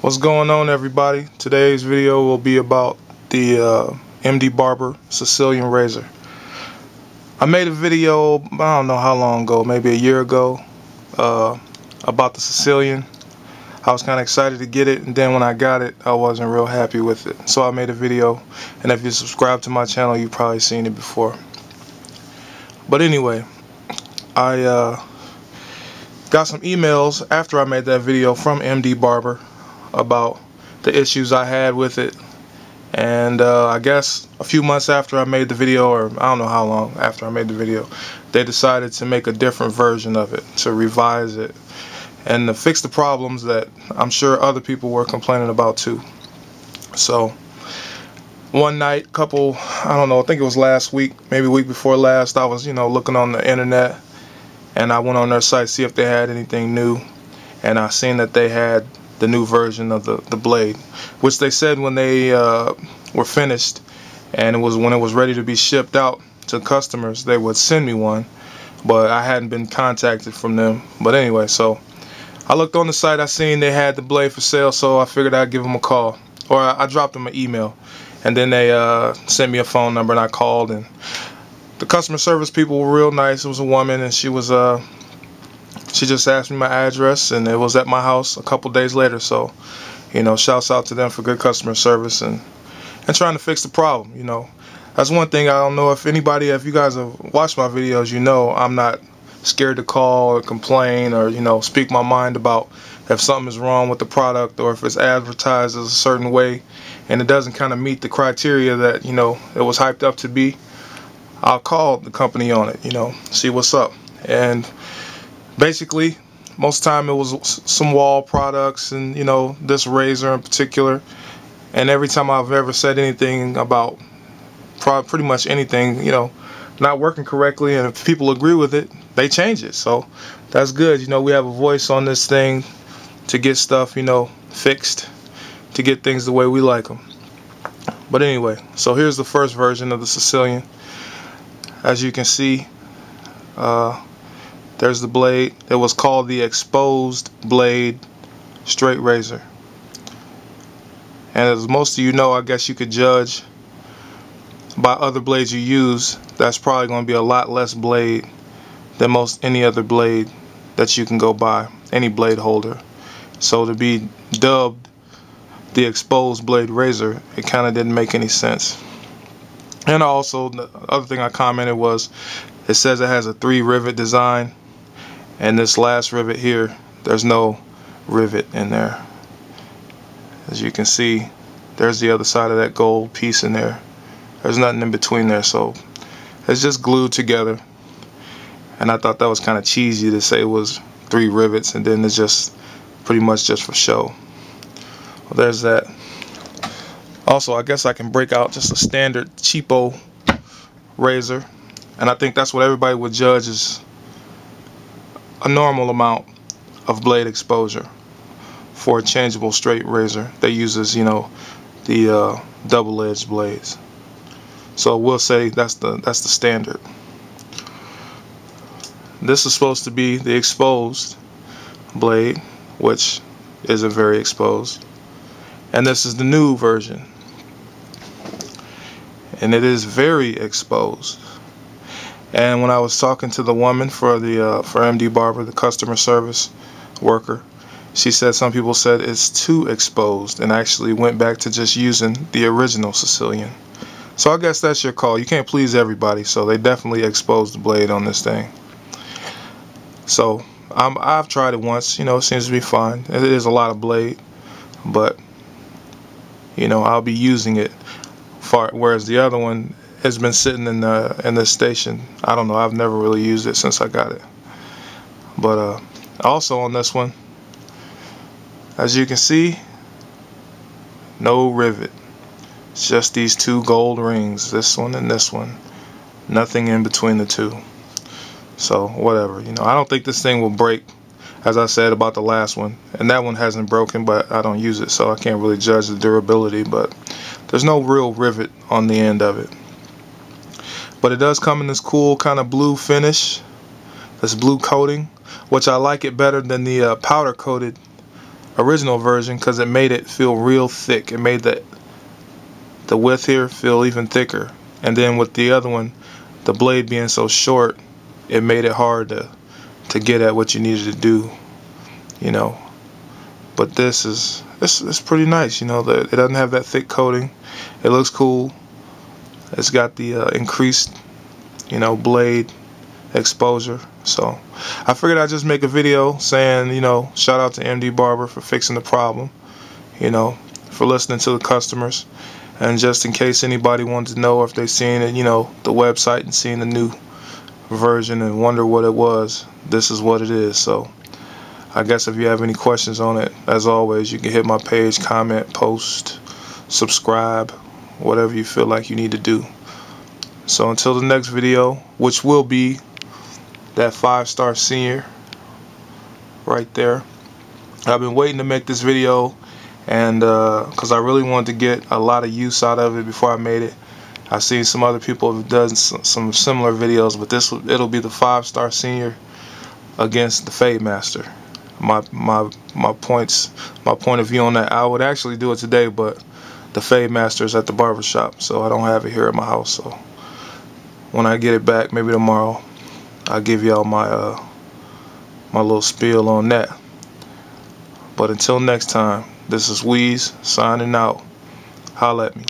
What's going on, everybody? Today's video will be about the MD Barber Sicilian Razor. I made a video, I don't know how long ago, maybe a year ago, about the Sicilian. I was kind of excited to get it, and then when I got it, I wasn't real happy with it. So I made a video, and if you subscribe to my channel, you've probably seen it before. But anyway, I got some emails after I made that video from MD Barber about the issues I had with it, and I guess a few months after I made the video, or I don't know how long after I made the video, they decided to make a different version of it, to revise it and to fix the problems that I'm sure other people were complaining about too. So one night, I don't know, I think it was last week, maybe week before last, I was looking on the internet, and I went on their site to see if they had anything new, and I seen that they had the new version of the blade, which they said when they were finished, and when it was ready to be shipped out to customers, they would send me one, but I hadn't been contacted from them. But anyway, so I looked on the site, I seen they had the blade for sale, so I figured I'd give them a call, or I dropped them an email, and then they sent me a phone number, and I called, and the customer service people were real nice. It was a woman, and she just asked me my address, and it was at my house a couple days later. So, shouts out to them for good customer service and trying to fix the problem. That's one thing. I don't know if you guys have watched my videos, I'm not scared to call or complain or speak my mind about if something is wrong with the product, or if it's advertised as a certain way and it doesn't kind of meet the criteria that it was hyped up to be. I'll call the company on it, see what's up. And basically, most of the time it was some wall products, and this razor in particular. And every time I've ever said anything about pretty much anything, not working correctly, and if people agree with it, they change it. So that's good. We have a voice on this thing to get stuff, fixed, to get things the way we like them. But anyway, so here's the first version of the Sicilian. As you can see, there's the blade. It was called the exposed blade straight razor. And as most of you know, I guess you could judge by other blades you use, that's probably going to be a lot less blade than any other blade that you can go buy, any blade holder. So to be dubbed the exposed blade razor, it kind of didn't make any sense. And also, the other thing I commented was, it says it has a 3 rivet design, and this last rivet here, there's no rivet in there. As you can see, there's the other side of that gold piece in there. There's nothing in between there, so it's just glued together. And I thought that was kind of cheesy to say it was 3 rivets and then it's just pretty much just for show. Well, there's that. Also, I guess I can break out just a standard cheapo razor, and I think that's what everybody would judge as a normal amount of blade exposure for a changeable straight razor that uses, the double-edged blades. So we'll say that's the standard. This is supposed to be the exposed blade, which isn't very exposed, and this is the new version, and it is very exposed. And when I was talking to the woman for MD Barber, the customer service worker, she said some people said it's too exposed, and actually went back to just using the original Sicilian. So I guess that's your call. You can't please everybody, so they definitely exposed the blade on this thing. So I've tried it once. It seems to be fine. It is a lot of blade, but I'll be using it whereas the other one has been sitting in this station. I don't know, I've never really used it since I got it. But also on this one, as you can see, no rivet. It's just these 2 gold rings, this one and this one. Nothing in between the 2. So whatever, I don't think this thing will break, as I said about the last one, and that one hasn't broken, but I don't use it, so I can't really judge the durability. But there's no real rivet on the end of it. But it does come in this cool kind of blue finish, this blue coating, which I like it better than the powder coated original version because it made it feel real thick. It made the width here feel even thicker. And then with the other one, the blade being so short, it made it hard to get at what you needed to do, you know. But this is it's pretty nice, you know. It doesn't have that thick coating. It looks cool. It's got the increased, you know, blade exposure. So I figured I'd just make a video saying, you know, shout out to MD Barber for fixing the problem, you know, for listening to the customers. And just in case anybody wanted to know if they seen it, you know, the website and seen the new version and wonder what it was, this is what it is. So I guess if you have any questions on it, as always, you can hit my page, comment, post, subscribe, whatever you feel like you need to do. So until the next video, which will be that 5-star senior right there. I've been waiting to make this video, and because I really wanted to get a lot of use out of it before I made it. I've seen some other people have done some similar videos, but it'll be the 5-star senior against the Fade Master. My point of view on that. I would actually do it today, but the Fade Master is at the barber shop, so I don't have it here at my house. So when I get it back, maybe tomorrow, I'll give y'all my my little spiel on that. But until next time, this is Weez signing out. Holla at me.